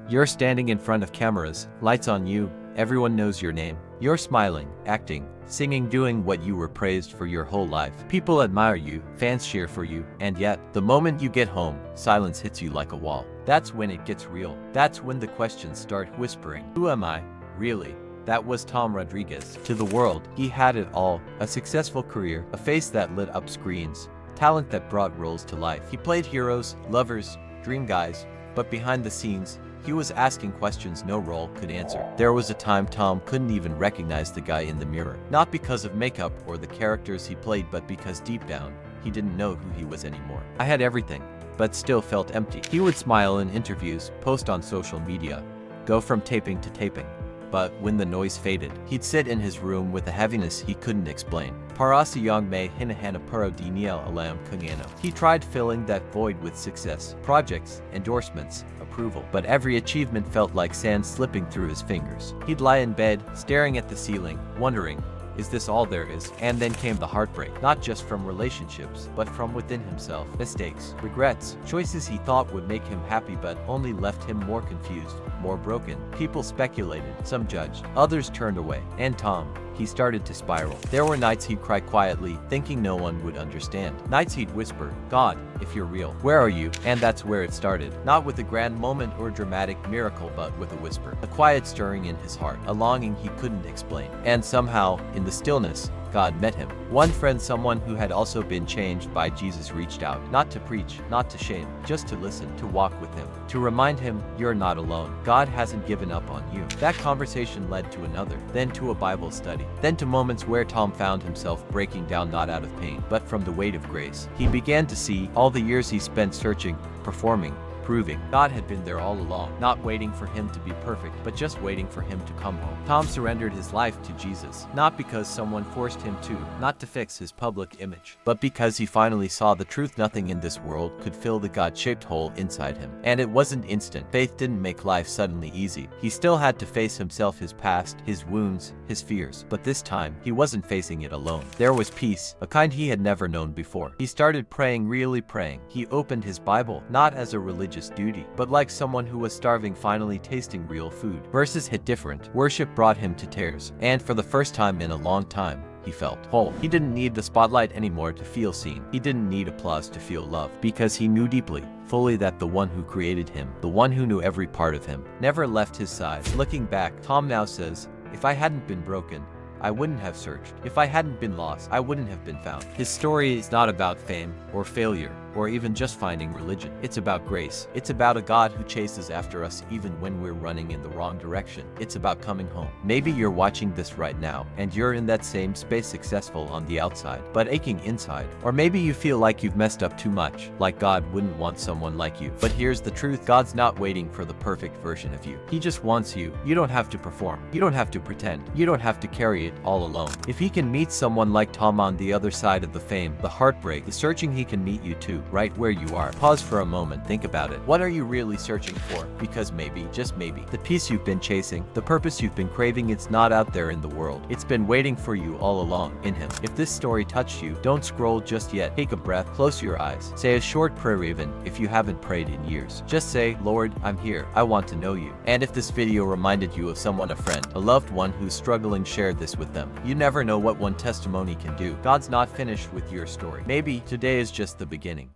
You're standing in front of cameras, lights on you, everyone knows your name. You're smiling, acting, singing, doing what you were praised for your whole life. People admire you, fans cheer for you, and yet, the moment you get home, silence hits you like a wall. That's when it gets real. That's when the questions start whispering. Who am I, really? That was Tom Rodriguez. To the world, he had it all: a successful career, a face that lit up screens, talent that brought roles to life. He played heroes, lovers, dream guys, but behind the scenes, he was asking questions no role could answer. There was a time Tom couldn't even recognize the guy in the mirror. Not because of makeup or the characters he played, but because deep down, he didn't know who he was anymore. I had everything, but still felt empty. He would smile in interviews, post on social media, go from taping to taping. But when the noise faded, he'd sit in his room with a heaviness he couldn't explain. Para sa iyong may hinahanap pero di niya alam kung ano. He tried filling that void with success, projects, endorsements, approval. But every achievement felt like sand slipping through his fingers. He'd lie in bed, staring at the ceiling, wondering, is this all there is? And then came the heartbreak, not just from relationships, but from within himself. Mistakes, regrets, choices he thought would make him happy but only left him more confused, more broken. People speculated, some judged, others turned away. And Tom, he started to spiral. There were nights he'd cry quietly, thinking no one would understand. Nights he'd whisper, God, if you're real, where are you? And that's where it started. Not with a grand moment or dramatic miracle, but with a whisper. A quiet stirring in his heart, a longing he couldn't explain. And somehow, in the stillness, God met him. One friend, someone who had also been changed by Jesus, reached out, not to preach, not to shame, just to listen, to walk with him, to remind him, you're not alone. God hasn't given up on you. That conversation led to another, then to a Bible study, then to moments where Tom found himself breaking down, not out of pain, but from the weight of grace. He began to see all the years he spent searching, performing, proving God had been there all along, not waiting for him to be perfect, but just waiting for him to come home. Tom surrendered his life to Jesus, not because someone forced him to, not to fix his public image, but because he finally saw the truth: nothing in this world could fill the God-shaped hole inside him. And it wasn't instant. Faith didn't make life suddenly easy. He still had to face himself, his past, his wounds, his fears. But this time, he wasn't facing it alone. There was peace, a kind he had never known before. He started praying, really praying. He opened his Bible, not as a religious duty, but like someone who was starving, finally tasting real food. Verses hit different. Worship brought him to tears. And for the first time in a long time, he felt whole. He didn't need the spotlight anymore to feel seen. He didn't need applause to feel loved, because he knew deeply, fully, that the one who created him, the one who knew every part of him, never left his side. Looking back, Tom now says, if I hadn't been broken, I wouldn't have searched. If I hadn't been lost, I wouldn't have been found. His story is not about fame or failure, or even just finding religion. It's about grace. It's about a God who chases after us even when we're running in the wrong direction. It's about coming home. Maybe you're watching this right now, and you're in that same space, successful on the outside, but aching inside. Or maybe you feel like you've messed up too much, like God wouldn't want someone like you. But here's the truth: God's not waiting for the perfect version of you. He just wants you. You don't have to perform. You don't have to pretend. You don't have to carry it all alone. If he can meet someone like Tom on the other side of the fame, the heartbreak, the searching, he can meet you too, right where you are. Pause for a moment, think about it. What are you really searching for? Because maybe, just maybe, the peace you've been chasing, the purpose you've been craving, it's not out there in the world. It's been waiting for you all along, in him. If this story touched you, don't scroll just yet. Take a breath, close your eyes, say a short prayer, even if you haven't prayed in years. Just say, Lord, I'm here. I want to know you. And if this video reminded you of someone, a friend, a loved one who's struggling, share this with them. You never know what one testimony can do. God's not finished with your story. Maybe today is just the beginning.